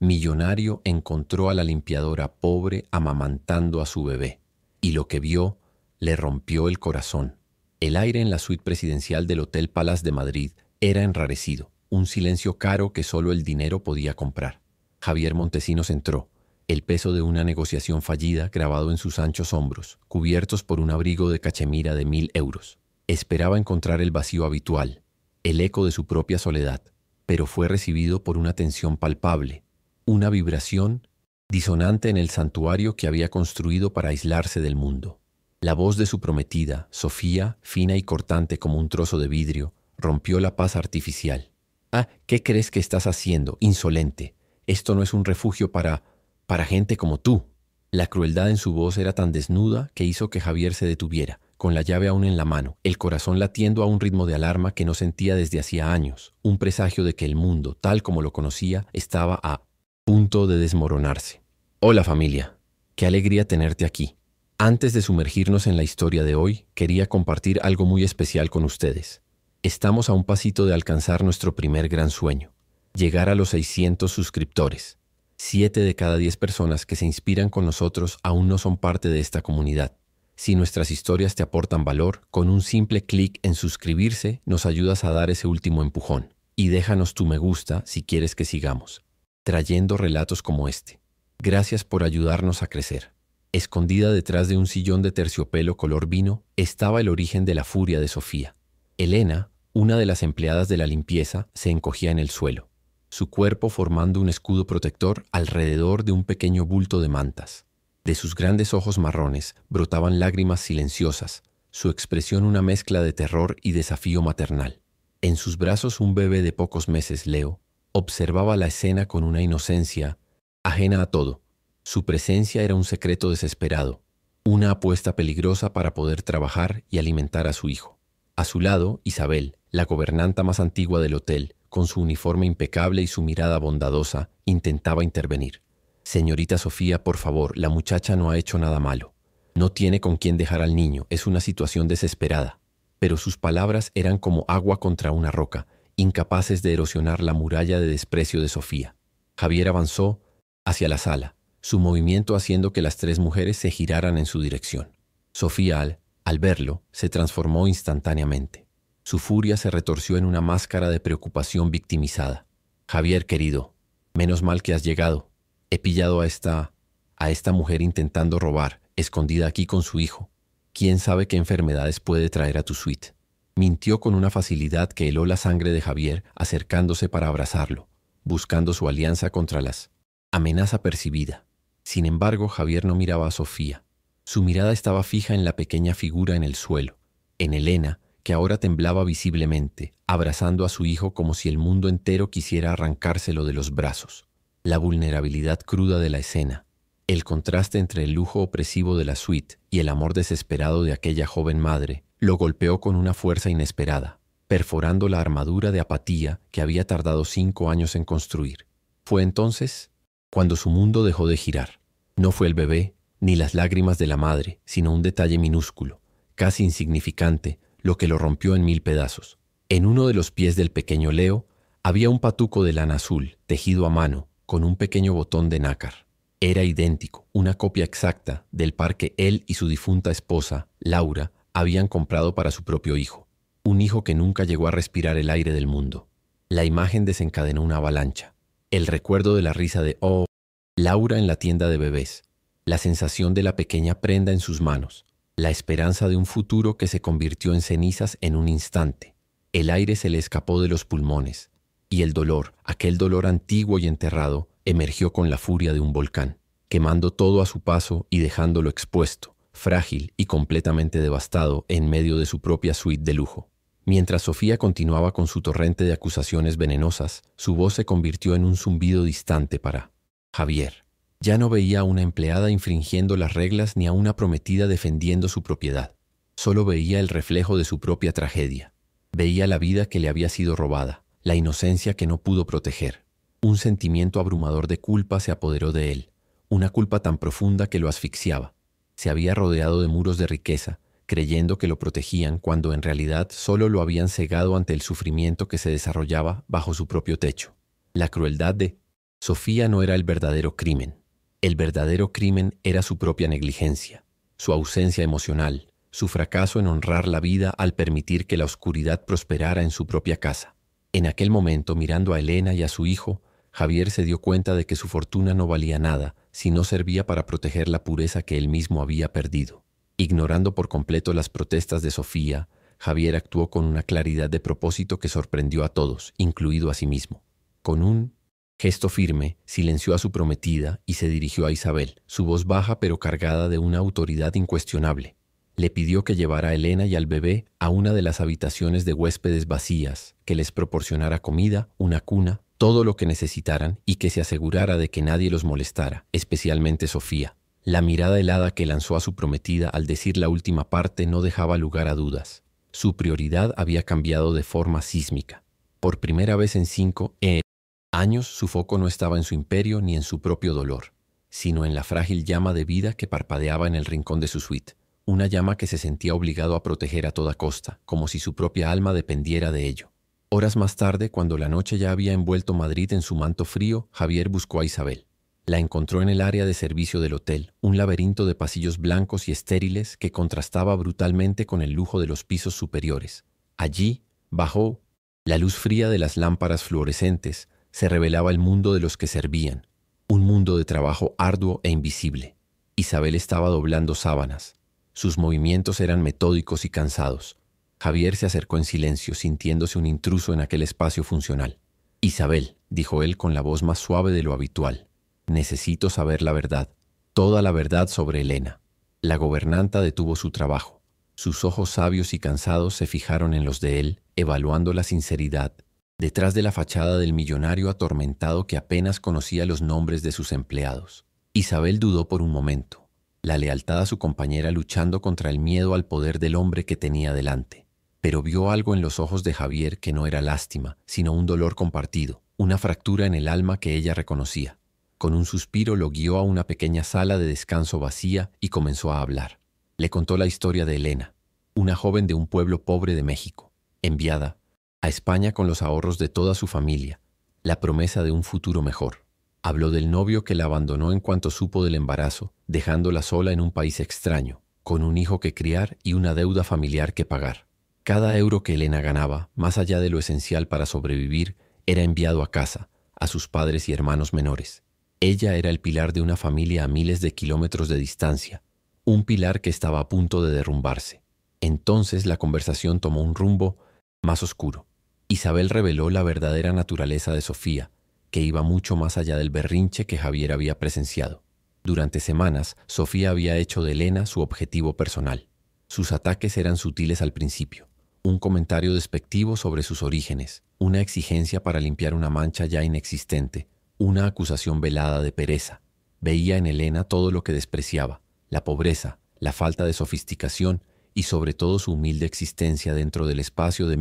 millonario encontró a la limpiadora pobre amamantando a su bebé, y lo que vio le rompió el corazón. El aire en la suite presidencial del Hotel Palace de Madrid era enrarecido, un silencio caro que solo el dinero podía comprar. Javier Montesinos entró, el peso de una negociación fallida grabado en sus anchos hombros, cubiertos por un abrigo de cachemira de 1.000 euros. Esperaba encontrar el vacío habitual, el eco de su propia soledad, pero fue recibido por una tensión palpable, una vibración disonante en el santuario que había construido para aislarse del mundo. La voz de su prometida, Sofía, fina y cortante como un trozo de vidrio, rompió la paz artificial. «Ah, ¿qué crees que estás haciendo, insolente? Esto no es un refugio para gente como tú». La crueldad en su voz era tan desnuda que hizo que Javier se detuviera, con la llave aún en la mano, el corazón latiendo a un ritmo de alarma que no sentía desde hacía años, un presagio de que el mundo, tal como lo conocía, estaba a punto de desmoronarse. «Hola familia, qué alegría tenerte aquí. Antes de sumergirnos en la historia de hoy, quería compartir algo muy especial con ustedes. Estamos a un pasito de alcanzar nuestro primer gran sueño, llegar a los 600 suscriptores. 7 de cada 10 personas que se inspiran con nosotros aún no son parte de esta comunidad. Si nuestras historias te aportan valor, con un simple clic en suscribirse nos ayudas a dar ese último empujón. Y déjanos tu me gusta si quieres que sigamos trayendo relatos como este. Gracias por ayudarnos a crecer». Escondida detrás de un sillón de terciopelo color vino, estaba el origen de la furia de Sofía. Elena, una de las empleadas de la limpieza, se encogía en el suelo, su cuerpo formando un escudo protector alrededor de un pequeño bulto de mantas. De sus grandes ojos marrones brotaban lágrimas silenciosas, su expresión una mezcla de terror y desafío maternal. En sus brazos un bebé de pocos meses, Leo, observaba la escena con una inocencia ajena a todo. Su presencia era un secreto desesperado, una apuesta peligrosa para poder trabajar y alimentar a su hijo. A su lado, Isabel, la gobernanta más antigua del hotel, con su uniforme impecable y su mirada bondadosa, intentaba intervenir. «Señorita Sofía, por favor, la muchacha no ha hecho nada malo. No tiene con quién dejar al niño, es una situación desesperada». Pero sus palabras eran como agua contra una roca, incapaces de erosionar la muralla de desprecio de Sofía. Javier avanzó hacia la sala, su movimiento haciendo que las 3 mujeres se giraran en su dirección. Sofía, al verlo, se transformó instantáneamente. Su furia se retorció en una máscara de preocupación victimizada. «Javier, querido, menos mal que has llegado. He pillado a esta mujer intentando robar, escondida aquí con su hijo. ¿Quién sabe qué enfermedades puede traer a tu suite?». Mintió con una facilidad que heló la sangre de Javier, acercándose para abrazarlo, buscando su alianza contra las amenaza percibida. Sin embargo, Javier no miraba a Sofía. Su mirada estaba fija en la pequeña figura en el suelo, en Elena, que ahora temblaba visiblemente, abrazando a su hijo como si el mundo entero quisiera arrancárselo de los brazos. La vulnerabilidad cruda de la escena, el contraste entre el lujo opresivo de la suite y el amor desesperado de aquella joven madre, lo golpeó con una fuerza inesperada, perforando la armadura de apatía que había tardado 5 años en construir. Fue entonces cuando su mundo dejó de girar. No fue el bebé, ni las lágrimas de la madre, sino un detalle minúsculo, casi insignificante, lo que lo rompió en 1000 pedazos. En uno de los pies del pequeño Leo había un patuco de lana azul, tejido a mano, con un pequeño botón de nácar. Era idéntico, una copia exacta del par que él y su difunta esposa, Laura, habían comprado para su propio hijo. Un hijo que nunca llegó a respirar el aire del mundo. La imagen desencadenó una avalancha. El recuerdo de la risa de Laura en la tienda de bebés, la sensación de la pequeña prenda en sus manos, la esperanza de un futuro que se convirtió en cenizas en un instante. El aire se le escapó de los pulmones, y el dolor, aquel dolor antiguo y enterrado, emergió con la furia de un volcán, quemando todo a su paso y dejándolo expuesto, frágil y completamente devastado en medio de su propia suite de lujo. Mientras Sofía continuaba con su torrente de acusaciones venenosas, su voz se convirtió en un zumbido distante para Javier. Ya no veía a una empleada infringiendo las reglas ni a una prometida defendiendo su propiedad. Solo veía el reflejo de su propia tragedia. Veía la vida que le había sido robada, la inocencia que no pudo proteger. Un sentimiento abrumador de culpa se apoderó de él, una culpa tan profunda que lo asfixiaba. Se había rodeado de muros de riqueza, creyendo que lo protegían cuando en realidad solo lo habían cegado ante el sufrimiento que se desarrollaba bajo su propio techo. La crueldad de Sofía no era el verdadero crimen. El verdadero crimen era su propia negligencia, su ausencia emocional, su fracaso en honrar la vida al permitir que la oscuridad prosperara en su propia casa. En aquel momento, mirando a Elena y a su hijo, Javier se dio cuenta de que su fortuna no valía nada si no servía para proteger la pureza que él mismo había perdido. Ignorando por completo las protestas de Sofía, Javier actuó con una claridad de propósito que sorprendió a todos, incluido a sí mismo. Con un gesto firme, silenció a su prometida y se dirigió a Isabel, su voz baja pero cargada de una autoridad incuestionable. Le pidió que llevara a Elena y al bebé a una de las habitaciones de huéspedes vacías, que les proporcionara comida, una cuna, todo lo que necesitaran y que se asegurara de que nadie los molestara, especialmente Sofía. La mirada helada que lanzó a su prometida al decir la última parte no dejaba lugar a dudas. Su prioridad había cambiado de forma sísmica. Por primera vez en 5 años, su foco no estaba en su imperio ni en su propio dolor, sino en la frágil llama de vida que parpadeaba en el rincón de su suite. Una llama que se sentía obligado a proteger a toda costa, como si su propia alma dependiera de ello. Horas más tarde, cuando la noche ya había envuelto Madrid en su manto frío, Javier buscó a Isabel. La encontró en el área de servicio del hotel, un laberinto de pasillos blancos y estériles que contrastaba brutalmente con el lujo de los pisos superiores. Allí, bajo la luz fría de las lámparas fluorescentes, se revelaba el mundo de los que servían, un mundo de trabajo arduo e invisible. Isabel estaba doblando sábanas. Sus movimientos eran metódicos y cansados. Javier se acercó en silencio, sintiéndose un intruso en aquel espacio funcional. «Isabel», dijo él con la voz más suave de lo habitual, «necesito saber la verdad, toda la verdad sobre Elena». La gobernanta detuvo su trabajo. Sus ojos sabios y cansados se fijaron en los de él, evaluando la sinceridad, detrás de la fachada del millonario atormentado que apenas conocía los nombres de sus empleados. Isabel dudó por un momento, la lealtad a su compañera luchando contra el miedo al poder del hombre que tenía delante. Pero vio algo en los ojos de Javier que no era lástima, sino un dolor compartido, una fractura en el alma que ella reconocía. Con un suspiro lo guió a una pequeña sala de descanso vacía y comenzó a hablar. Le contó la historia de Elena, una joven de un pueblo pobre de México, enviada a España con los ahorros de toda su familia, la promesa de un futuro mejor. Habló del novio que la abandonó en cuanto supo del embarazo, dejándola sola en un país extraño, con un hijo que criar y una deuda familiar que pagar. Cada euro que Elena ganaba, más allá de lo esencial para sobrevivir, era enviado a casa, a sus padres y hermanos menores. Ella era el pilar de una familia a miles de kilómetros de distancia, un pilar que estaba a punto de derrumbarse. Entonces la conversación tomó un rumbo más oscuro. Isabel reveló la verdadera naturaleza de Sofía, que iba mucho más allá del berrinche que Javier había presenciado. Durante semanas, Sofía había hecho de Elena su objetivo personal. Sus ataques eran sutiles al principio. Un comentario despectivo sobre sus orígenes, una exigencia para limpiar una mancha ya inexistente, una acusación velada de pereza. Veía en Elena todo lo que despreciaba, la pobreza, la falta de sofisticación y sobre todo su humilde existencia dentro del espacio de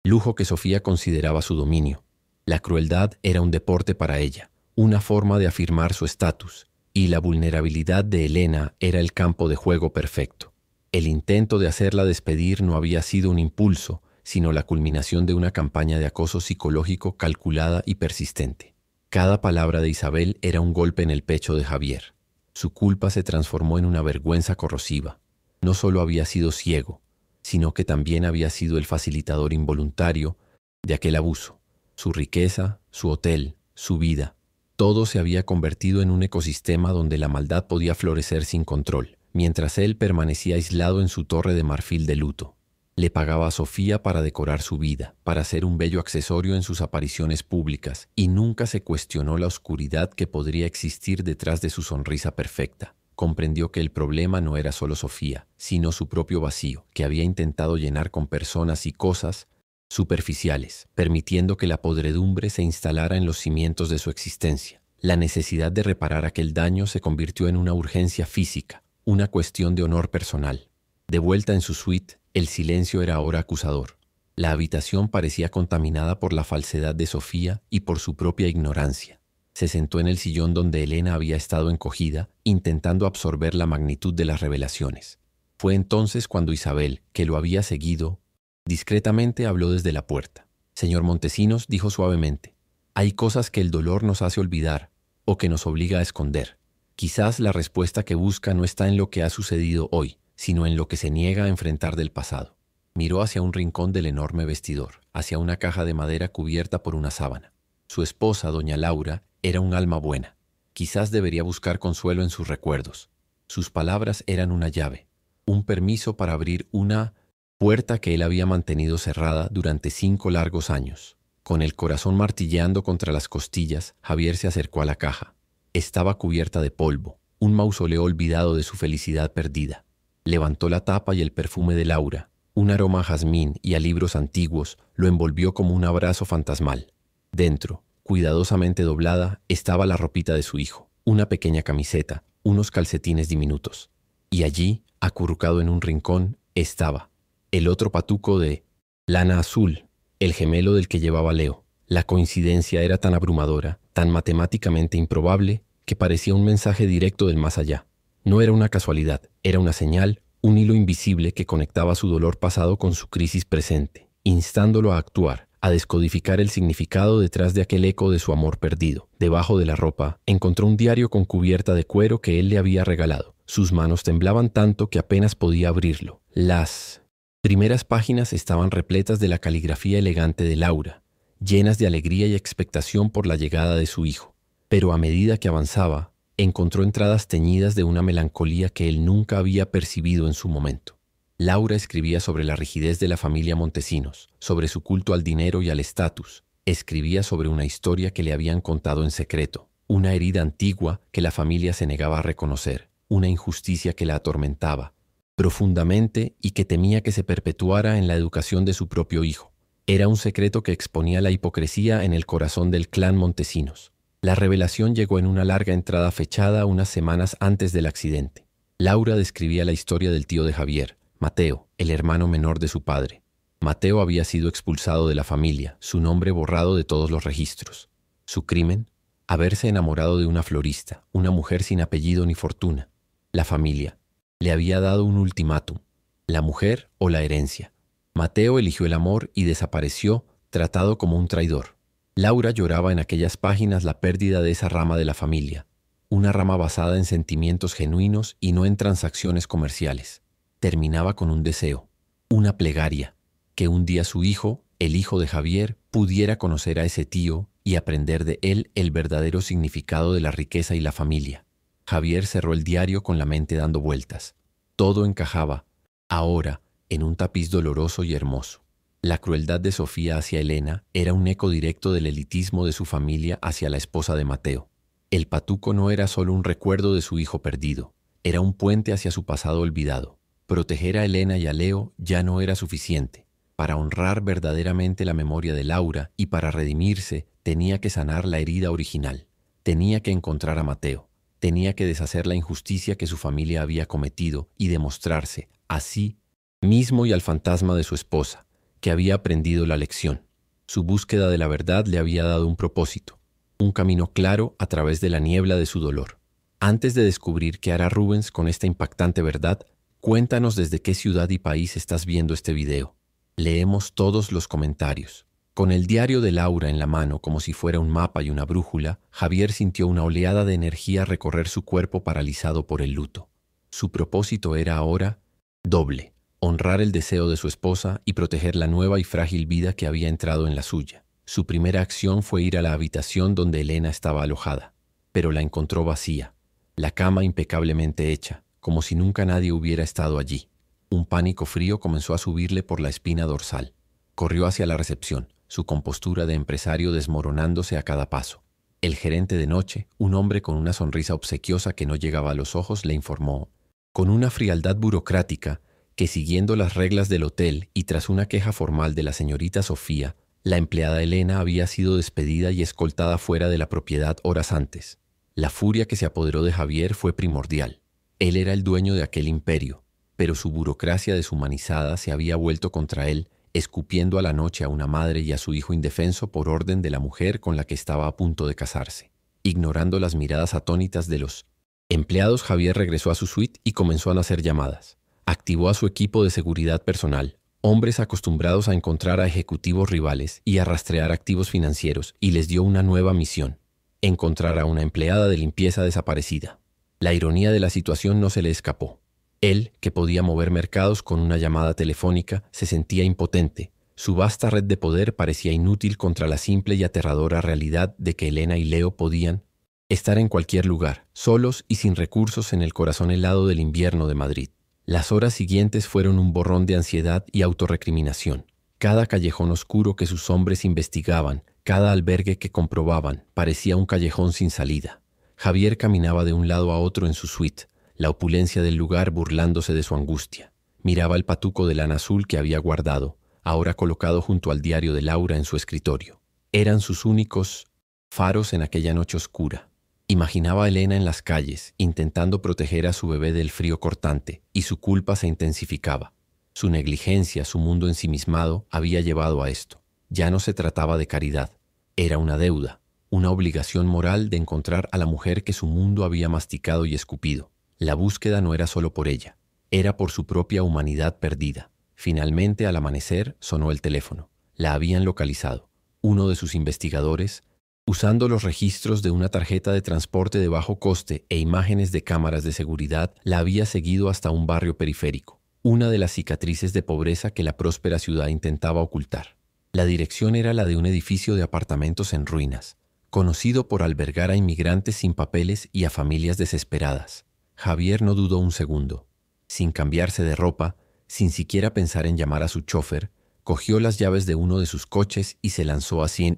lujo que Sofía consideraba su dominio. La crueldad era un deporte para ella, una forma de afirmar su estatus, y la vulnerabilidad de Elena era el campo de juego perfecto. El intento de hacerla despedir no había sido un impulso, sino la culminación de una campaña de acoso psicológico calculada y persistente. Cada palabra de Isabel era un golpe en el pecho de Javier. Su culpa se transformó en una vergüenza corrosiva. No solo había sido ciego, sino que también había sido el facilitador involuntario de aquel abuso. Su riqueza, su hotel, su vida, todo se había convertido en un ecosistema donde la maldad podía florecer sin control, mientras él permanecía aislado en su torre de marfil de luto. Le pagaba a Sofía para decorar su vida, para ser un bello accesorio en sus apariciones públicas, y nunca se cuestionó la oscuridad que podría existir detrás de su sonrisa perfecta. Comprendió que el problema no era solo Sofía, sino su propio vacío, que había intentado llenar con personas y cosas superficiales, permitiendo que la podredumbre se instalara en los cimientos de su existencia. La necesidad de reparar aquel daño se convirtió en una urgencia física, una cuestión de honor personal. De vuelta en su suite, el silencio era ahora acusador. La habitación parecía contaminada por la falsedad de Sofía y por su propia ignorancia. Se sentó en el sillón donde Elena había estado encogida, intentando absorber la magnitud de las revelaciones. Fue entonces cuando Isabel, que lo había seguido, discretamente habló desde la puerta. «Señor Montesinos», dijo suavemente, Hay cosas que el dolor nos hace olvidar o que nos obliga a esconder. Quizás la respuesta que busca no está en lo que ha sucedido hoy, sino en lo que se niega a enfrentar del pasado. Miró hacia un rincón del enorme vestidor, hacia una caja de madera cubierta por una sábana. Su esposa, doña Laura, era un alma buena. Quizás debería buscar consuelo en sus recuerdos. Sus palabras eran una llave, un permiso para abrir una puerta que él había mantenido cerrada durante 5 largos años. Con el corazón martilleando contra las costillas, Javier se acercó a la caja. Estaba cubierta de polvo, un mausoleo olvidado de su felicidad perdida. Levantó la tapa y el perfume de Laura, un aroma a jazmín y a libros antiguos, lo envolvió como un abrazo fantasmal. Dentro, cuidadosamente doblada, estaba la ropita de su hijo, una pequeña camiseta, unos calcetines diminutos. Y allí, acurrucado en un rincón, estaba el otro patuco de lana azul, el gemelo del que llevaba Leo. La coincidencia era tan abrumadora, tan matemáticamente improbable, que parecía un mensaje directo del más allá. No era una casualidad, era una señal, un hilo invisible que conectaba su dolor pasado con su crisis presente, instándolo a actuar, a descodificar el significado detrás de aquel eco de su amor perdido. Debajo de la ropa, encontró un diario con cubierta de cuero que él le había regalado. Sus manos temblaban tanto que apenas podía abrirlo. Las primeras páginas estaban repletas de la caligrafía elegante de Laura, llenas de alegría y expectación por la llegada de su hijo. Pero a medida que avanzaba, encontró entradas teñidas de una melancolía que él nunca había percibido en su momento. Laura escribía sobre la rigidez de la familia Montesinos, sobre su culto al dinero y al estatus. Escribía sobre una historia que le habían contado en secreto, una herida antigua que la familia se negaba a reconocer, una injusticia que la atormentaba profundamente y que temía que se perpetuara en la educación de su propio hijo. Era un secreto que exponía la hipocresía en el corazón del clan Montesinos. La revelación llegó en una larga entrada fechada unas semanas antes del accidente. Laura describía la historia del tío de Javier, Mateo, el hermano menor de su padre. Mateo había sido expulsado de la familia, su nombre borrado de todos los registros. Su crimen, haberse enamorado de una florista, una mujer sin apellido ni fortuna. La familia le había dado un ultimátum: la mujer o la herencia. Mateo eligió el amor y desapareció, tratado como un traidor. Laura lloraba en aquellas páginas la pérdida de esa rama de la familia, una rama basada en sentimientos genuinos y no en transacciones comerciales. Terminaba con un deseo, una plegaria, que un día su hijo, el hijo de Javier, pudiera conocer a ese tío y aprender de él el verdadero significado de la riqueza y la familia. Javier cerró el diario con la mente dando vueltas. Todo encajaba, ahora, en un tapiz doloroso y hermoso. La crueldad de Sofía hacia Elena era un eco directo del elitismo de su familia hacia la esposa de Mateo. El patuco no era solo un recuerdo de su hijo perdido, era un puente hacia su pasado olvidado. Proteger a Elena y a Leo ya no era suficiente. Para honrar verdaderamente la memoria de Laura y para redimirse, tenía que sanar la herida original. Tenía que encontrar a Mateo. Tenía que deshacer la injusticia que su familia había cometido y demostrarse, así mismo y al fantasma de su esposa, que había aprendido la lección. Su búsqueda de la verdad le había dado un propósito, un camino claro a través de la niebla de su dolor. Antes de descubrir qué hará Rubens con esta impactante verdad, cuéntanos desde qué ciudad y país estás viendo este video. Leemos todos los comentarios. Con el diario de Laura en la mano como si fuera un mapa y una brújula, Javier sintió una oleada de energía recorrer su cuerpo paralizado por el luto. Su propósito era ahora doble: honrar el deseo de su esposa y proteger la nueva y frágil vida que había entrado en la suya. Su primera acción fue ir a la habitación donde Elena estaba alojada, pero la encontró vacía, la cama impecablemente hecha, como si nunca nadie hubiera estado allí. Un pánico frío comenzó a subirle por la espina dorsal. Corrió hacia la recepción, su compostura de empresario desmoronándose a cada paso. El gerente de noche, un hombre con una sonrisa obsequiosa que no llegaba a los ojos, le informó, con una frialdad burocrática, que siguiendo las reglas del hotel y tras una queja formal de la señorita Sofía, la empleada Elena había sido despedida y escoltada fuera de la propiedad horas antes. La furia que se apoderó de Javier fue primordial. Él era el dueño de aquel imperio, pero su burocracia deshumanizada se había vuelto contra él, escupiendo a la noche a una madre y a su hijo indefenso por orden de la mujer con la que estaba a punto de casarse. Ignorando las miradas atónitas de los empleados, Javier regresó a su suite y comenzó a hacer llamadas. Activó a su equipo de seguridad personal, hombres acostumbrados a encontrar a ejecutivos rivales y a rastrear activos financieros, y les dio una nueva misión: encontrar a una empleada de limpieza desaparecida. La ironía de la situación no se le escapó. Él, que podía mover mercados con una llamada telefónica, se sentía impotente. Su vasta red de poder parecía inútil contra la simple y aterradora realidad de que Elena y Leo podían estar en cualquier lugar, solos y sin recursos en el corazón helado del invierno de Madrid. Las horas siguientes fueron un borrón de ansiedad y autorrecriminación. Cada callejón oscuro que sus hombres investigaban, cada albergue que comprobaban, parecía un callejón sin salida. Javier caminaba de un lado a otro en su suite, la opulencia del lugar burlándose de su angustia. Miraba el patuco de lana azul que había guardado, ahora colocado junto al diario de Laura en su escritorio. Eran sus únicos faros en aquella noche oscura. Imaginaba a Elena en las calles, intentando proteger a su bebé del frío cortante, y su culpa se intensificaba. Su negligencia, su mundo ensimismado, había llevado a esto. Ya no se trataba de caridad. Era una deuda, una obligación moral de encontrar a la mujer que su mundo había masticado y escupido. La búsqueda no era solo por ella, era por su propia humanidad perdida. Finalmente, al amanecer, sonó el teléfono. La habían localizado. Uno de sus investigadores, usando los registros de una tarjeta de transporte de bajo coste e imágenes de cámaras de seguridad, la había seguido hasta un barrio periférico, una de las cicatrices de pobreza que la próspera ciudad intentaba ocultar. La dirección era la de un edificio de apartamentos en ruinas, conocido por albergar a inmigrantes sin papeles y a familias desesperadas. Javier no dudó un segundo. Sin cambiarse de ropa, sin siquiera pensar en llamar a su chofer, cogió las llaves de uno de sus coches y se lanzó así en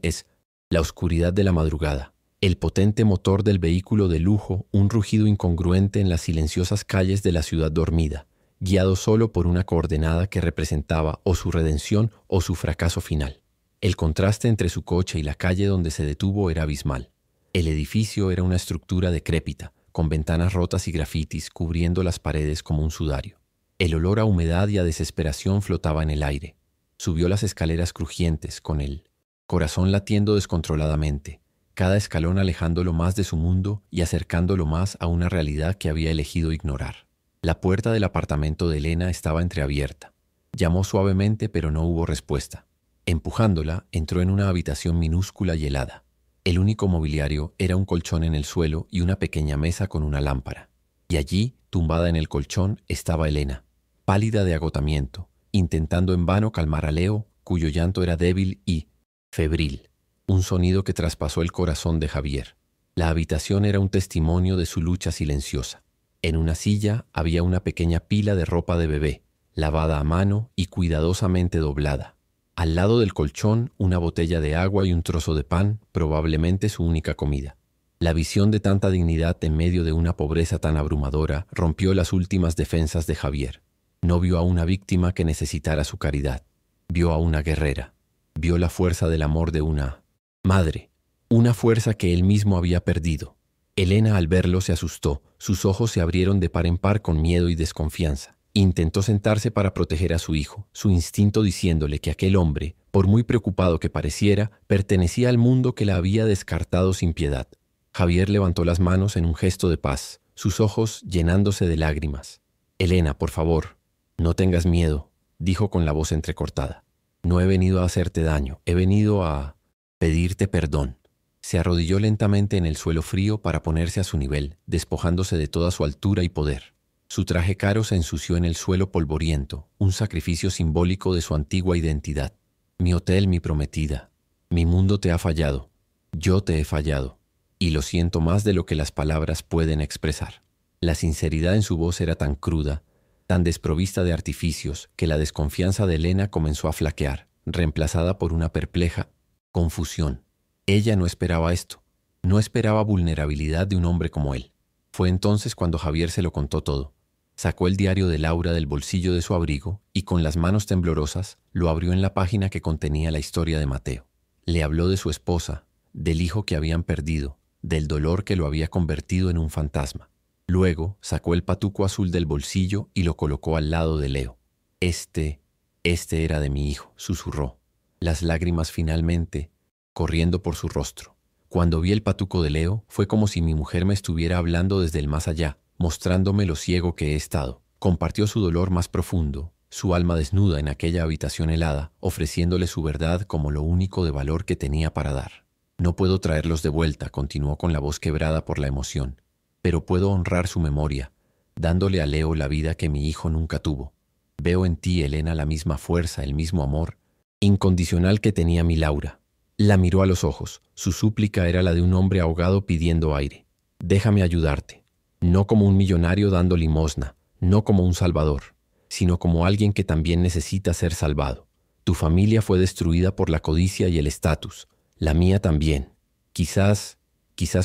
la oscuridad de la madrugada. El potente motor del vehículo de lujo, un rugido incongruente en las silenciosas calles de la ciudad dormida, guiado solo por una coordenada que representaba o su redención o su fracaso final. El contraste entre su coche y la calle donde se detuvo era abismal. El edificio era una estructura decrépita, con ventanas rotas y grafitis cubriendo las paredes como un sudario. El olor a humedad y a desesperación flotaba en el aire. Subió las escaleras crujientes, con el corazón latiendo descontroladamente, cada escalón alejándolo más de su mundo y acercándolo más a una realidad que había elegido ignorar. La puerta del apartamento de Elena estaba entreabierta. Llamó suavemente, pero no hubo respuesta. Empujándola, entró en una habitación minúscula y helada. El único mobiliario era un colchón en el suelo y una pequeña mesa con una lámpara. Y allí, tumbada en el colchón, estaba Elena, pálida de agotamiento, intentando en vano calmar a Leo, cuyo llanto era débil y febril, un sonido que traspasó el corazón de Javier. La habitación era un testimonio de su lucha silenciosa. En una silla había una pequeña pila de ropa de bebé, lavada a mano y cuidadosamente doblada. Al lado del colchón, una botella de agua y un trozo de pan, probablemente su única comida. La visión de tanta dignidad en medio de una pobreza tan abrumadora rompió las últimas defensas de Javier. No vio a una víctima que necesitara su caridad. Vio a una guerrera. Vio la fuerza del amor de una madre, una fuerza que él mismo había perdido. Elena, al verlo, se asustó. Sus ojos se abrieron de par en par con miedo y desconfianza. Intentó sentarse para proteger a su hijo, su instinto diciéndole que aquel hombre, por muy preocupado que pareciera, pertenecía al mundo que la había descartado sin piedad. Javier levantó las manos en un gesto de paz, sus ojos llenándose de lágrimas. «Elena, por favor, no tengas miedo», dijo con la voz entrecortada. «No he venido a hacerte daño, he venido a pedirte perdón». Se arrodilló lentamente en el suelo frío para ponerse a su nivel, despojándose de toda su altura y poder. Su traje caro se ensució en el suelo polvoriento, un sacrificio simbólico de su antigua identidad. «Mi hotel, mi prometida, mi mundo te ha fallado, yo te he fallado, y lo siento más de lo que las palabras pueden expresar». La sinceridad en su voz era tan cruda, tan desprovista de artificios, que la desconfianza de Elena comenzó a flaquear, reemplazada por una perpleja confusión. Ella no esperaba esto, no esperaba vulnerabilidad de un hombre como él. Fue entonces cuando Javier se lo contó todo. Sacó el diario de Laura del bolsillo de su abrigo y con las manos temblorosas lo abrió en la página que contenía la historia de Mateo. Le habló de su esposa, del hijo que habían perdido, del dolor que lo había convertido en un fantasma. Luego sacó el patuco azul del bolsillo y lo colocó al lado de Leo. Este era de mi hijo», susurró, las lágrimas finalmente corriendo por su rostro. «Cuando vi el patuco de Leo, fue como si mi mujer me estuviera hablando desde el más allá, mostrándome lo ciego que he estado». Compartió su dolor más profundo, su alma desnuda en aquella habitación helada, ofreciéndole su verdad como lo único de valor que tenía para dar. No puedo traerlos de vuelta, continuó con la voz quebrada por la emoción, pero puedo honrar su memoria, dándole a Leo la vida que mi hijo nunca tuvo. Veo en ti, Elena, la misma fuerza, el mismo amor incondicional que tenía mi Laura. La miró a los ojos. Su súplica era la de un hombre ahogado pidiendo aire. Déjame ayudarte, no como un millonario dando limosna, no como un salvador, sino como alguien que también necesita ser salvado. Tu familia fue destruida por la codicia y el estatus, la mía también. Quizás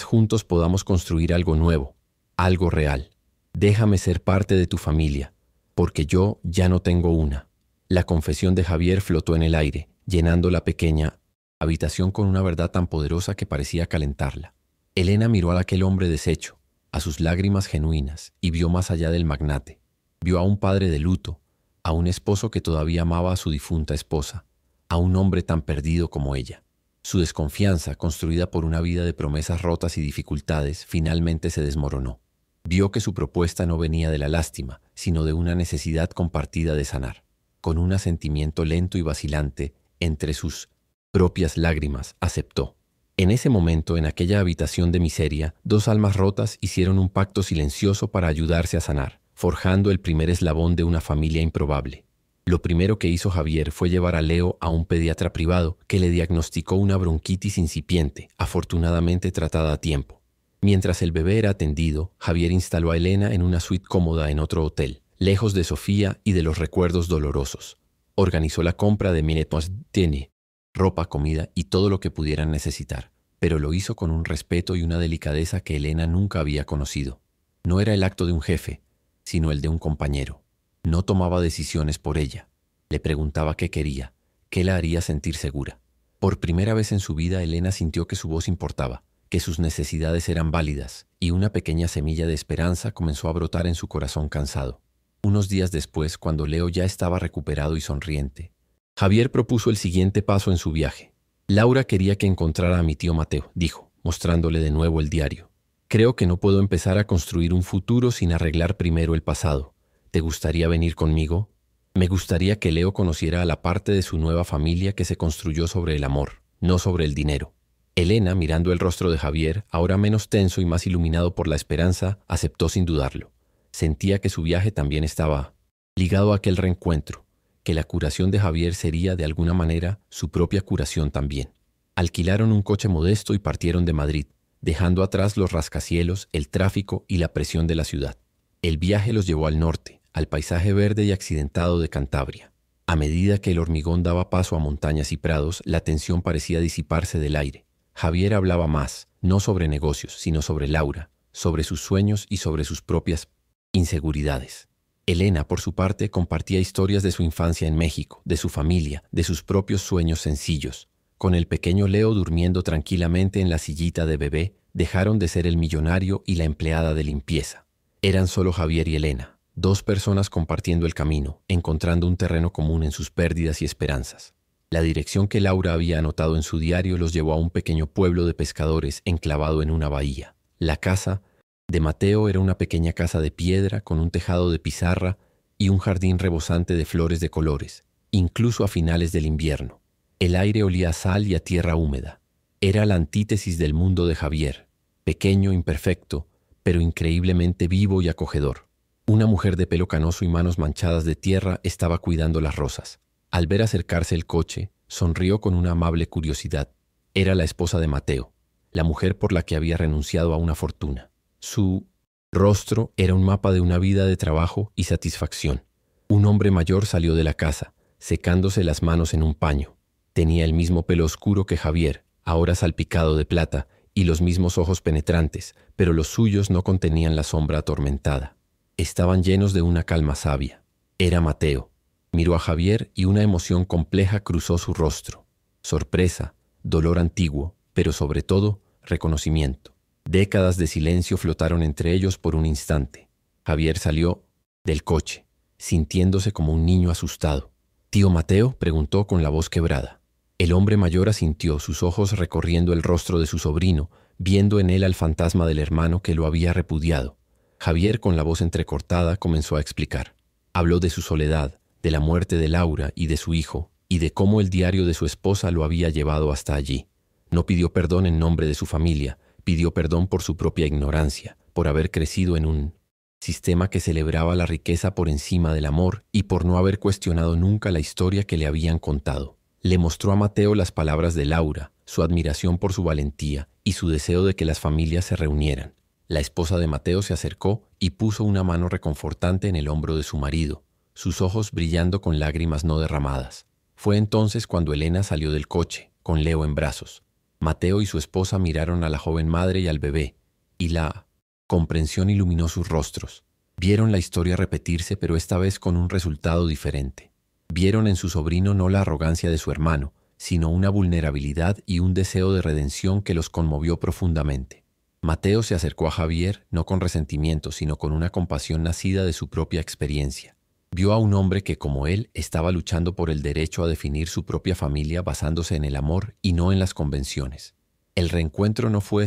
juntos podamos construir algo nuevo, algo real. Déjame ser parte de tu familia, porque yo ya no tengo una. La confesión de Javier flotó en el aire, llenando la pequeña habitación con una verdad tan poderosa que parecía calentarla. Elena miró a aquel hombre deshecho, a sus lágrimas genuinas, y vio más allá del magnate. Vio a un padre de luto, a un esposo que todavía amaba a su difunta esposa, a un hombre tan perdido como ella. Su desconfianza, construida por una vida de promesas rotas y dificultades, finalmente se desmoronó. Vio que su propuesta no venía de la lástima, sino de una necesidad compartida de sanar. Con un asentimiento lento y vacilante, entre sus propias lágrimas, aceptó. En ese momento, en aquella habitación de miseria, dos almas rotas hicieron un pacto silencioso para ayudarse a sanar, forjando el primer eslabón de una familia improbable. Lo primero que hizo Javier fue llevar a Leo a un pediatra privado que le diagnosticó una bronquitis incipiente, afortunadamente tratada a tiempo. Mientras el bebé era atendido, Javier instaló a Elena en una suite cómoda en otro hotel, lejos de Sofía y de los recuerdos dolorosos. Organizó la compra de Minetmos-Tiene, ropa, comida y todo lo que pudieran necesitar, pero lo hizo con un respeto y una delicadeza que Elena nunca había conocido. No era el acto de un jefe, sino el de un compañero. No tomaba decisiones por ella. Le preguntaba qué quería, qué la haría sentir segura. Por primera vez en su vida, Elena sintió que su voz importaba, que sus necesidades eran válidas, y una pequeña semilla de esperanza comenzó a brotar en su corazón cansado. Unos días después, cuando Leo ya estaba recuperado y sonriente, Javier propuso el siguiente paso en su viaje. Laura quería que encontrara a mi tío Mateo, dijo, mostrándole de nuevo el diario. Creo que no puedo empezar a construir un futuro sin arreglar primero el pasado. ¿Te gustaría venir conmigo? Me gustaría que Leo conociera a la parte de su nueva familia que se construyó sobre el amor, no sobre el dinero. Elena, mirando el rostro de Javier, ahora menos tenso y más iluminado por la esperanza, aceptó sin dudarlo. Sentía que su viaje también estaba ligado a aquel reencuentro, que la curación de Javier sería de alguna manera su propia curación también. Alquilaron un coche modesto y partieron de Madrid, dejando atrás los rascacielos, el tráfico y la presión de la ciudad. El viaje los llevó al norte, al paisaje verde y accidentado de Cantabria. A medida que el hormigón daba paso a montañas y prados, la tensión parecía disiparse del aire. Javier hablaba más, no sobre negocios, sino sobre Laura, sobre sus sueños y sobre sus propias inseguridades. Elena, por su parte, compartía historias de su infancia en México, de su familia, de sus propios sueños sencillos. Con el pequeño Leo durmiendo tranquilamente en la sillita de bebé, dejaron de ser el millonario y la empleada de limpieza. Eran solo Javier y Elena, dos personas compartiendo el camino, encontrando un terreno común en sus pérdidas y esperanzas. La dirección que Laura había anotado en su diario los llevó a un pequeño pueblo de pescadores enclavado en una bahía. La casa de Mateo era una pequeña casa de piedra con un tejado de pizarra y un jardín rebosante de flores de colores, incluso a finales del invierno. El aire olía a sal y a tierra húmeda. Era la antítesis del mundo de Javier, pequeño, imperfecto, pero increíblemente vivo y acogedor. Una mujer de pelo canoso y manos manchadas de tierra estaba cuidando las rosas. Al ver acercarse el coche, sonrió con una amable curiosidad. Era la esposa de Mateo, la mujer por la que había renunciado a una fortuna. Su rostro era un mapa de una vida de trabajo y satisfacción. Un hombre mayor salió de la casa, secándose las manos en un paño. Tenía el mismo pelo oscuro que Javier, ahora salpicado de plata, y los mismos ojos penetrantes, pero los suyos no contenían la sombra atormentada. Estaban llenos de una calma sabia. Era Mateo. Miró a Javier y una emoción compleja cruzó su rostro. Sorpresa, dolor antiguo, pero sobre todo, reconocimiento. Décadas de silencio flotaron entre ellos por un instante. Javier salió del coche, sintiéndose como un niño asustado. «¿Tío Mateo?», preguntó con la voz quebrada. El hombre mayor asintió, sus ojos recorriendo el rostro de su sobrino, viendo en él al fantasma del hermano que lo había repudiado. Javier, con la voz entrecortada, comenzó a explicar. Habló de su soledad, de la muerte de Laura y de su hijo, y de cómo el diario de su esposa lo había llevado hasta allí. No pidió perdón en nombre de su familia, pidió perdón por su propia ignorancia, por haber crecido en un sistema que celebraba la riqueza por encima del amor y por no haber cuestionado nunca la historia que le habían contado. Le mostró a Mateo las palabras de Laura, su admiración por su valentía y su deseo de que las familias se reunieran. La esposa de Mateo se acercó y puso una mano reconfortante en el hombro de su marido, sus ojos brillando con lágrimas no derramadas. Fue entonces cuando Elena salió del coche, con Leo en brazos. Mateo y su esposa miraron a la joven madre y al bebé, y la comprensión iluminó sus rostros. Vieron la historia repetirse, pero esta vez con un resultado diferente. Vieron en su sobrino no la arrogancia de su hermano, sino una vulnerabilidad y un deseo de redención que los conmovió profundamente. Mateo se acercó a Javier no con resentimiento, sino con una compasión nacida de su propia experiencia. Vio a un hombre que, como él, estaba luchando por el derecho a definir su propia familia basándose en el amor y no en las convenciones. El reencuentro no fue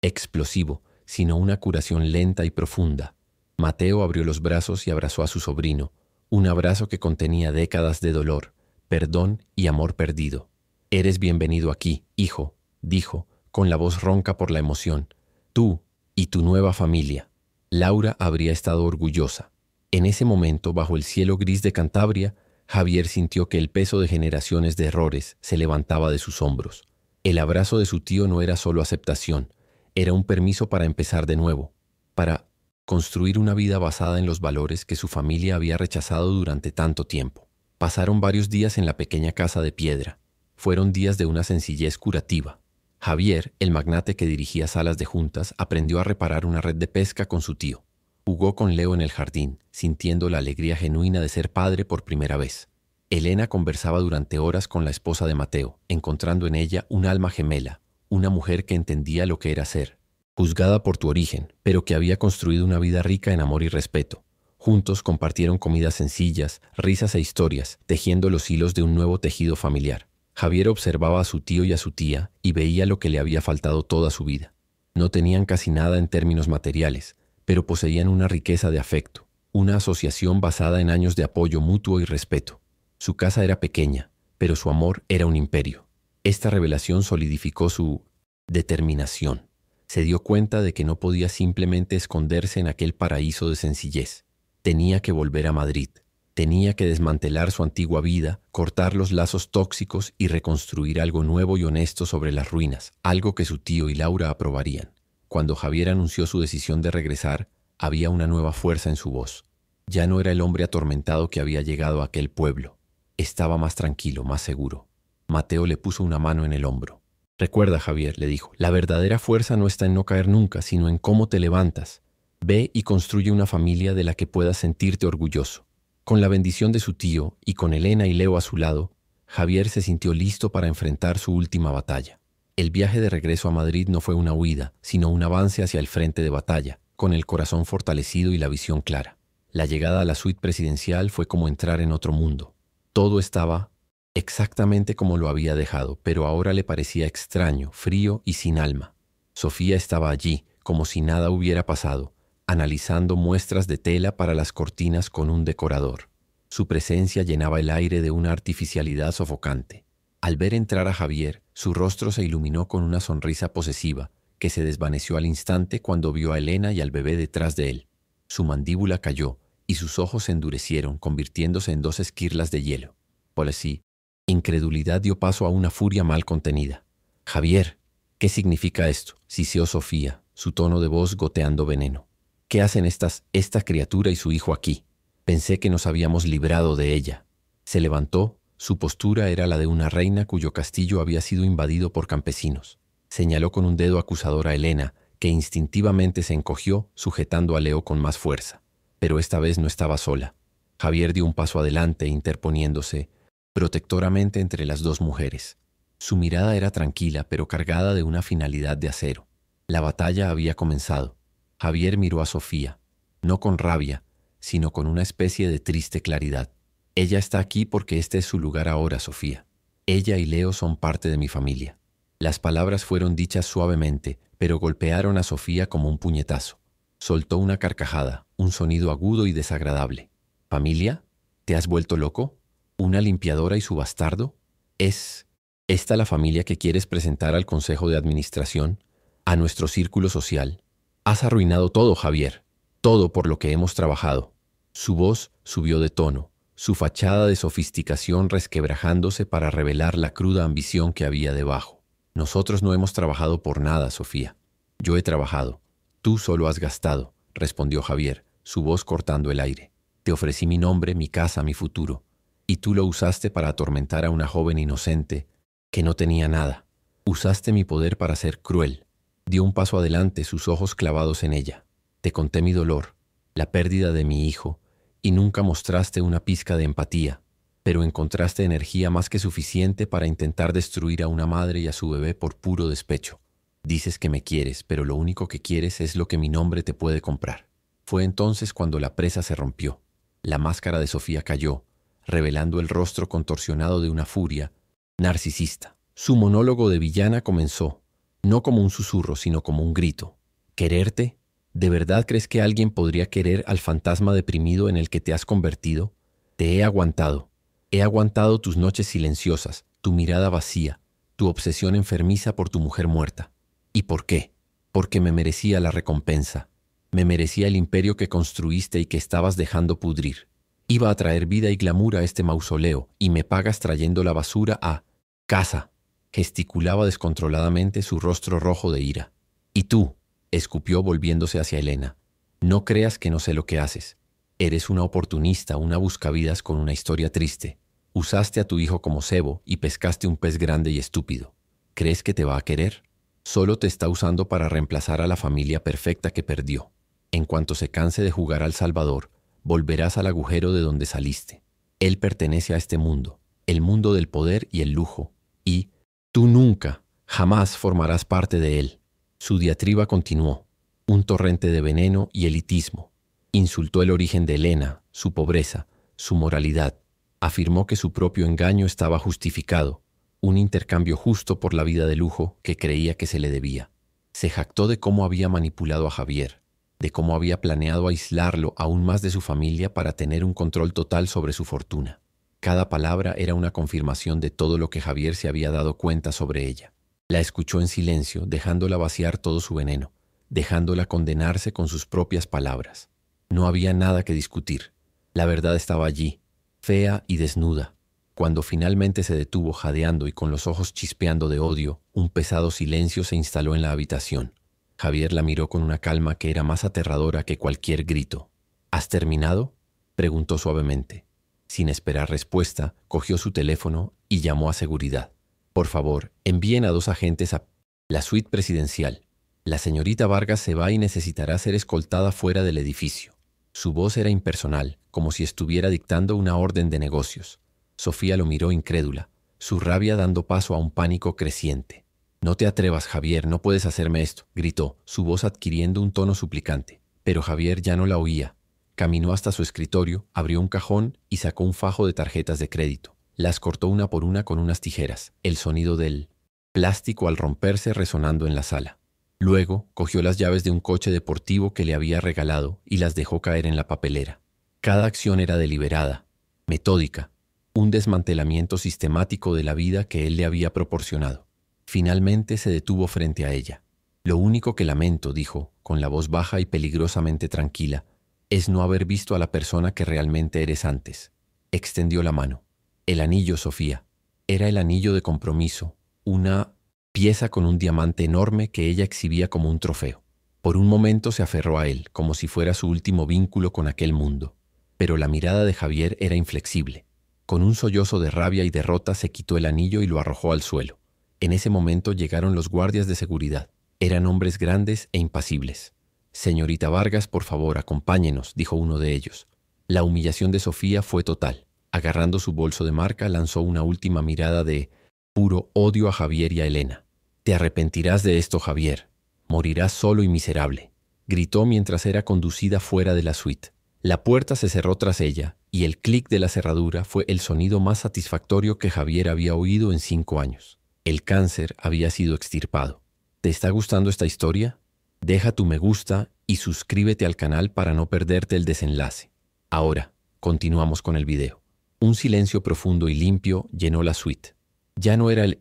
explosivo, sino una curación lenta y profunda. Mateo abrió los brazos y abrazó a su sobrino, un abrazo que contenía décadas de dolor, perdón y amor perdido. «Eres bienvenido aquí, hijo», dijo, con la voz ronca por la emoción. «Tú y tu nueva familia». Laura habría estado orgullosa. En ese momento, bajo el cielo gris de Cantabria, Javier sintió que el peso de generaciones de errores se levantaba de sus hombros. El abrazo de su tío no era solo aceptación, era un permiso para empezar de nuevo, para construir una vida basada en los valores que su familia había rechazado durante tanto tiempo. Pasaron varios días en la pequeña casa de piedra. Fueron días de una sencillez curativa. Javier, el magnate que dirigía salas de juntas, aprendió a reparar una red de pesca con su tío. Jugó con Leo en el jardín, sintiendo la alegría genuina de ser padre por primera vez. Elena conversaba durante horas con la esposa de Mateo, encontrando en ella un alma gemela, una mujer que entendía lo que era ser, juzgada por tu origen, pero que había construido una vida rica en amor y respeto. Juntos compartieron comidas sencillas, risas e historias, tejiendo los hilos de un nuevo tejido familiar. Javier observaba a su tío y a su tía y veía lo que le había faltado toda su vida. No tenían casi nada en términos materiales, pero poseían una riqueza de afecto, una asociación basada en años de apoyo mutuo y respeto. Su casa era pequeña, pero su amor era un imperio. Esta revelación solidificó su determinación. Se dio cuenta de que no podía simplemente esconderse en aquel paraíso de sencillez. Tenía que volver a Madrid. Tenía que desmantelar su antigua vida, cortar los lazos tóxicos y reconstruir algo nuevo y honesto sobre las ruinas, algo que su tío y Laura aprobarían. Cuando Javier anunció su decisión de regresar, había una nueva fuerza en su voz. Ya no era el hombre atormentado que había llegado a aquel pueblo. Estaba más tranquilo, más seguro. Mateo le puso una mano en el hombro. «Recuerda, Javier», le dijo, «la verdadera fuerza no está en no caer nunca, sino en cómo te levantas. Ve y construye una familia de la que puedas sentirte orgulloso». Con la bendición de su tío y con Elena y Leo a su lado, Javier se sintió listo para enfrentar su última batalla. El viaje de regreso a Madrid no fue una huida, sino un avance hacia el frente de batalla, con el corazón fortalecido y la visión clara. La llegada a la suite presidencial fue como entrar en otro mundo. Todo estaba exactamente como lo había dejado, pero ahora le parecía extraño, frío y sin alma. Sofía estaba allí, como si nada hubiera pasado, analizando muestras de tela para las cortinas con un decorador. Su presencia llenaba el aire de una artificialidad sofocante. Al ver entrar a Javier, su rostro se iluminó con una sonrisa posesiva, que se desvaneció al instante cuando vio a Elena y al bebé detrás de él. Su mandíbula cayó y sus ojos se endurecieron, convirtiéndose en dos esquirlas de hielo. Por así, incredulidad dio paso a una furia mal contenida. «Javier, ¿qué significa esto?», siseó Sofía, su tono de voz goteando veneno. «¿Qué hacen esta criatura y su hijo aquí? Pensé que nos habíamos librado de ella». Se levantó, su postura era la de una reina cuyo castillo había sido invadido por campesinos. Señaló con un dedo acusador a Elena, que instintivamente se encogió, sujetando a Leo con más fuerza. Pero esta vez no estaba sola. Javier dio un paso adelante, interponiéndose protectoramente entre las dos mujeres. Su mirada era tranquila, pero cargada de una finalidad de acero. La batalla había comenzado. Javier miró a Sofía, no con rabia, sino con una especie de triste claridad. «Ella está aquí porque este es su lugar ahora, Sofía. Ella y Leo son parte de mi familia». Las palabras fueron dichas suavemente, pero golpearon a Sofía como un puñetazo. Soltó una carcajada, un sonido agudo y desagradable. «¿Familia? ¿Te has vuelto loco? ¿Una limpiadora y su bastardo? ¿Es esta la familia que quieres presentar al Consejo de Administración, a nuestro círculo social? Has arruinado todo, Javier, todo por lo que hemos trabajado. Su voz subió de tono, su fachada de sofisticación resquebrajándose para revelar la cruda ambición que había debajo. Nosotros no hemos trabajado por nada, Sofía. Yo he trabajado. Tú solo has gastado, respondió Javier, su voz cortando el aire. Te ofrecí mi nombre, mi casa, mi futuro, y tú lo usaste para atormentar a una joven inocente que no tenía nada. Usaste mi poder para ser cruel. Dio un paso adelante, sus ojos clavados en ella. Te conté mi dolor, la pérdida de mi hijo, y nunca mostraste una pizca de empatía, pero encontraste energía más que suficiente para intentar destruir a una madre y a su bebé por puro despecho. Dices que me quieres, pero lo único que quieres es lo que mi nombre te puede comprar. Fue entonces cuando la presa se rompió. La máscara de Sofía cayó, revelando el rostro contorsionado de una furia narcisista. Su monólogo de villana comenzó, no como un susurro, sino como un grito. ¿Quererte? ¿De verdad crees que alguien podría querer al fantasma deprimido en el que te has convertido? Te he aguantado. He aguantado tus noches silenciosas, tu mirada vacía, tu obsesión enfermiza por tu mujer muerta. ¿Y por qué? Porque me merecía la recompensa. Me merecía el imperio que construiste y que estabas dejando pudrir. Iba a traer vida y glamour a este mausoleo, y me pagas trayendo la basura a casa. Gesticulaba descontroladamente, su rostro rojo de ira. ¿Y tú? Escupió volviéndose hacia Elena. No creas que no sé lo que haces. Eres una oportunista, una buscavidas con una historia triste. Usaste a tu hijo como cebo y pescaste un pez grande y estúpido. ¿Crees que te va a querer? Solo te está usando para reemplazar a la familia perfecta que perdió. En cuanto se canse de jugar al Salvador, volverás al agujero de donde saliste. Él pertenece a este mundo, el mundo del poder y el lujo, y tú nunca, jamás formarás parte de él. Su diatriba continuó, un torrente de veneno y elitismo. Insultó el origen de Elena, su pobreza, su moralidad. Afirmó que su propio engaño estaba justificado, un intercambio justo por la vida de lujo que creía que se le debía. Se jactó de cómo había manipulado a Javier, de cómo había planeado aislarlo aún más de su familia para tener un control total sobre su fortuna. Cada palabra era una confirmación de todo lo que Javier se había dado cuenta sobre ella. La escuchó en silencio, dejándola vaciar todo su veneno, dejándola condenarse con sus propias palabras. No había nada que discutir. La verdad estaba allí, fea y desnuda. Cuando finalmente se detuvo jadeando y con los ojos chispeando de odio, un pesado silencio se instaló en la habitación. Javier la miró con una calma que era más aterradora que cualquier grito. ¿Has terminado?, preguntó suavemente. Sin esperar respuesta, cogió su teléfono y llamó a seguridad. Por favor, envíen a 2 agentes a la suite presidencial. La señorita Vargas se va y necesitará ser escoltada fuera del edificio. Su voz era impersonal, como si estuviera dictando una orden de negocios. Sofía lo miró incrédula, su rabia dando paso a un pánico creciente. «No te atrevas, Javier, no puedes hacerme esto», gritó, su voz adquiriendo un tono suplicante. Pero Javier ya no la oía. Caminó hasta su escritorio, abrió un cajón y sacó un fajo de tarjetas de crédito. Las cortó una por una con unas tijeras, el sonido del plástico al romperse resonando en la sala. Luego cogió las llaves de un coche deportivo que le había regalado y las dejó caer en la papelera. Cada acción era deliberada, metódica, un desmantelamiento sistemático de la vida que él le había proporcionado. Finalmente se detuvo frente a ella. «Lo único que lamento», dijo, con la voz baja y peligrosamente tranquila, «es no haber visto a la persona que realmente eres antes». Extendió la mano. El anillo, Sofía. Era el anillo de compromiso, una pieza con un diamante enorme que ella exhibía como un trofeo. Por un momento se aferró a él, como si fuera su último vínculo con aquel mundo. Pero la mirada de Javier era inflexible. Con un sollozo de rabia y derrota se quitó el anillo y lo arrojó al suelo. En ese momento llegaron los guardias de seguridad. Eran hombres grandes e impasibles. «Señorita Vargas, por favor, acompáñenos», dijo uno de ellos. La humillación de Sofía fue total. Agarrando su bolso de marca, lanzó una última mirada de puro odio a Javier y a Elena. «Te arrepentirás de esto, Javier. Morirás solo y miserable», gritó mientras era conducida fuera de la suite. La puerta se cerró tras ella, y el clic de la cerradura fue el sonido más satisfactorio que Javier había oído en 5 años. El cáncer había sido extirpado. ¿Te está gustando esta historia? Deja tu me gusta y suscríbete al canal para no perderte el desenlace. Ahora, continuamos con el video. Un silencio profundo y limpio llenó la suite. Ya no era el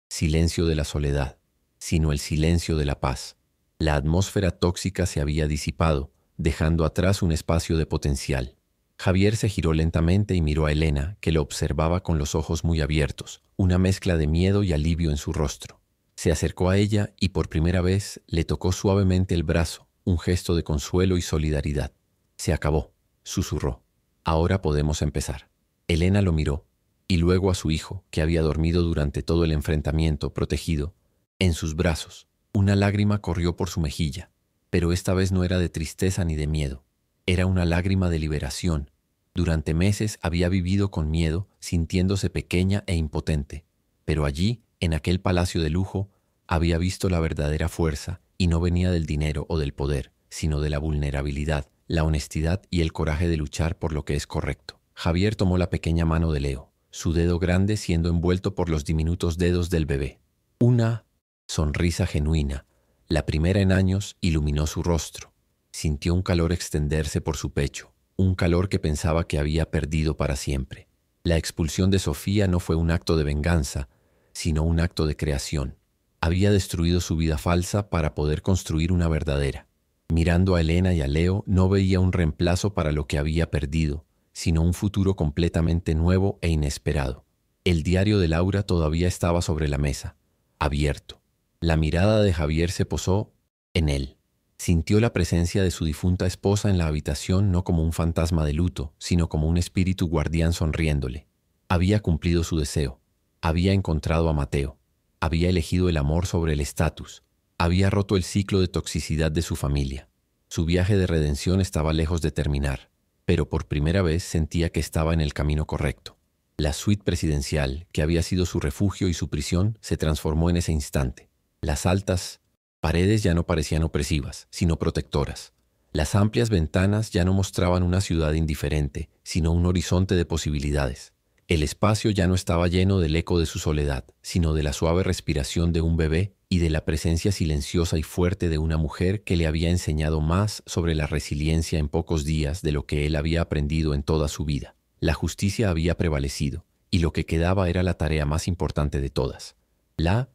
silencio de la soledad, sino el silencio de la paz. La atmósfera tóxica se había disipado, dejando atrás un espacio de potencial. Javier se giró lentamente y miró a Elena, que lo observaba con los ojos muy abiertos, una mezcla de miedo y alivio en su rostro. Se acercó a ella y por primera vez le tocó suavemente el brazo, un gesto de consuelo y solidaridad. «Se acabó», susurró. «Ahora podemos empezar». Elena lo miró, y luego a su hijo, que había dormido durante todo el enfrentamiento, protegido, en sus brazos. Una lágrima corrió por su mejilla, pero esta vez no era de tristeza ni de miedo. Era una lágrima de liberación. Durante meses había vivido con miedo, sintiéndose pequeña e impotente, pero allí, en aquel palacio de lujo, había visto la verdadera fuerza, y no venía del dinero o del poder, sino de la vulnerabilidad, la honestidad y el coraje de luchar por lo que es correcto. Javier tomó la pequeña mano de Leo, su dedo grande siendo envuelto por los diminutos dedos del bebé. Una sonrisa genuina, la primera en años, iluminó su rostro. Sintió un calor extenderse por su pecho, un calor que pensaba que había perdido para siempre. La expulsión de Sofía no fue un acto de venganza, sino un acto de creación. Había destruido su vida falsa para poder construir una verdadera. Mirando a Elena y a Leo, no veía un reemplazo para lo que había perdido, sino un futuro completamente nuevo e inesperado. El diario de Laura todavía estaba sobre la mesa, abierto. La mirada de Javier se posó en él. Sintió la presencia de su difunta esposa en la habitación no como un fantasma de luto, sino como un espíritu guardián sonriéndole. Había cumplido su deseo. Había encontrado a Mateo. Había elegido el amor sobre el estatus. Había roto el ciclo de toxicidad de su familia. Su viaje de redención estaba lejos de terminar, pero por primera vez sentía que estaba en el camino correcto. La suite presidencial, que había sido su refugio y su prisión, se transformó en ese instante. Las altas paredes ya no parecían opresivas, sino protectoras. Las amplias ventanas ya no mostraban una ciudad indiferente, sino un horizonte de posibilidades. El espacio ya no estaba lleno del eco de su soledad, sino de la suave respiración de un bebé y de la presencia silenciosa y fuerte de una mujer que le había enseñado más sobre la resiliencia en pocos días de lo que él había aprendido en toda su vida. La justicia había prevalecido, y lo que quedaba era la tarea más importante de todas. La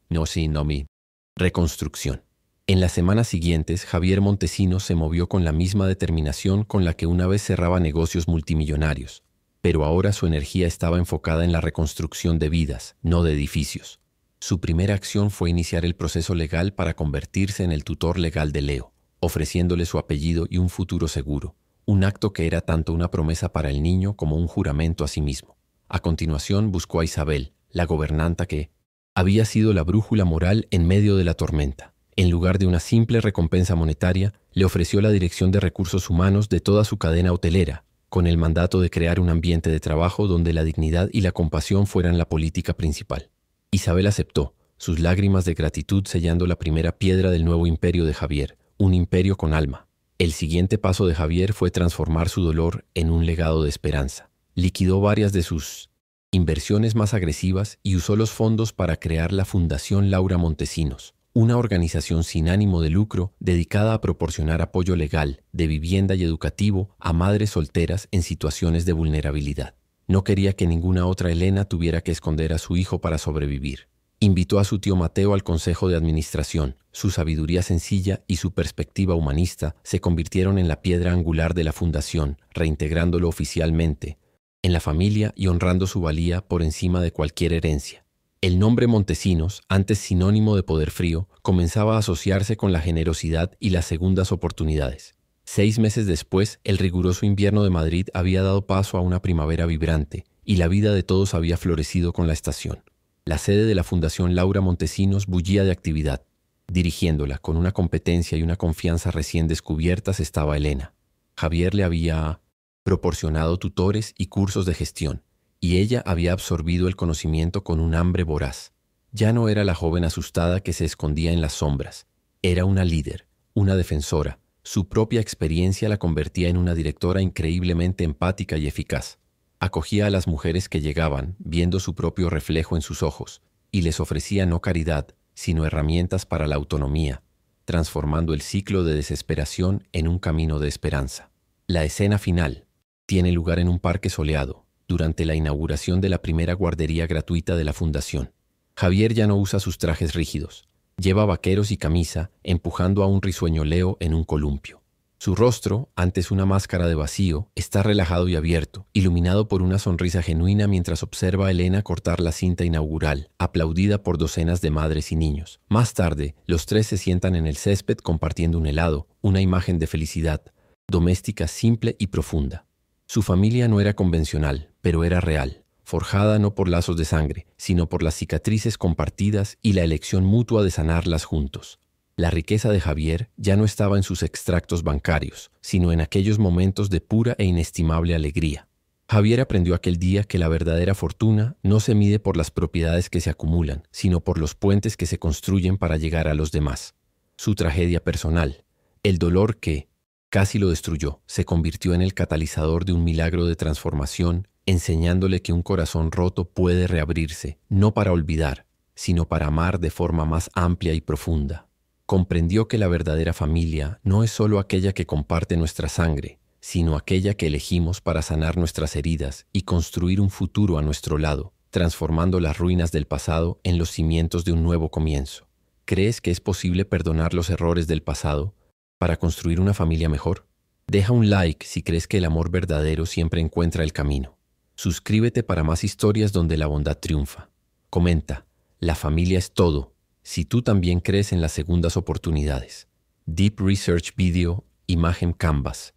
reconstrucción. En las semanas siguientes, Javier Montesinos se movió con la misma determinación con la que una vez cerraba negocios multimillonarios, pero ahora su energía estaba enfocada en la reconstrucción de vidas, no de edificios. Su primera acción fue iniciar el proceso legal para convertirse en el tutor legal de Leo, ofreciéndole su apellido y un futuro seguro, un acto que era tanto una promesa para el niño como un juramento a sí mismo. A continuación buscó a Isabel, la gobernanta que había sido la brújula moral en medio de la tormenta. En lugar de una simple recompensa monetaria, le ofreció la dirección de recursos humanos de toda su cadena hotelera, con el mandato de crear un ambiente de trabajo donde la dignidad y la compasión fueran la política principal. Isabel aceptó, sus lágrimas de gratitud sellando la primera piedra del nuevo imperio de Javier, un imperio con alma. El siguiente paso de Javier fue transformar su dolor en un legado de esperanza. Liquidó varias de sus inversiones más agresivas y usó los fondos para crear la Fundación Laura Montesinos, una organización sin ánimo de lucro dedicada a proporcionar apoyo legal, de vivienda y educativo a madres solteras en situaciones de vulnerabilidad. No quería que ninguna otra Elena tuviera que esconder a su hijo para sobrevivir. Invitó a su tío Mateo al consejo de administración. Su sabiduría sencilla y su perspectiva humanista se convirtieron en la piedra angular de la fundación, reintegrándolo oficialmente en la familia y honrando su valía por encima de cualquier herencia. El nombre Montesinos, antes sinónimo de poder frío, comenzaba a asociarse con la generosidad y las segundas oportunidades. 6 meses después, el riguroso invierno de Madrid había dado paso a una primavera vibrante, y la vida de todos había florecido con la estación. La sede de la Fundación Laura Montesinos bullía de actividad. Dirigiéndola con una competencia y una confianza recién descubiertas estaba Elena. Javier le había proporcionado tutores y cursos de gestión, y ella había absorbido el conocimiento con un hambre voraz. Ya no era la joven asustada que se escondía en las sombras. Era una líder, una defensora. Su propia experiencia la convertía en una directora increíblemente empática y eficaz. Acogía a las mujeres que llegaban, viendo su propio reflejo en sus ojos, y les ofrecía no caridad, sino herramientas para la autonomía, transformando el ciclo de desesperación en un camino de esperanza. La escena final tiene lugar en un parque soleado, durante la inauguración de la primera guardería gratuita de la fundación. Javier ya no usa sus trajes rígidos. Lleva vaqueros y camisa, empujando a un risueño Leo en un columpio. Su rostro, antes una máscara de vacío, está relajado y abierto, iluminado por una sonrisa genuina mientras observa a Elena cortar la cinta inaugural, aplaudida por docenas de madres y niños. Más tarde, los tres se sientan en el césped compartiendo un helado, una imagen de felicidad, doméstica simple y profunda. Su familia no era convencional, pero era real, forjada no por lazos de sangre, sino por las cicatrices compartidas y la elección mutua de sanarlas juntos. La riqueza de Javier ya no estaba en sus extractos bancarios, sino en aquellos momentos de pura e inestimable alegría. Javier aprendió aquel día que la verdadera fortuna no se mide por las propiedades que se acumulan, sino por los puentes que se construyen para llegar a los demás. Su tragedia personal, el dolor que casi lo destruyó, se convirtió en el catalizador de un milagro de transformación, enseñándole que un corazón roto puede reabrirse, no para olvidar, sino para amar de forma más amplia y profunda. Comprendió que la verdadera familia no es solo aquella que comparte nuestra sangre, sino aquella que elegimos para sanar nuestras heridas y construir un futuro a nuestro lado, transformando las ruinas del pasado en los cimientos de un nuevo comienzo. ¿Crees que es posible perdonar los errores del pasado para construir una familia mejor? Deja un like si crees que el amor verdadero siempre encuentra el camino. Suscríbete para más historias donde la bondad triunfa. Comenta, la familia es todo. Si tú también crees en las segundas oportunidades. Deep Research Video, Imagen Canvas.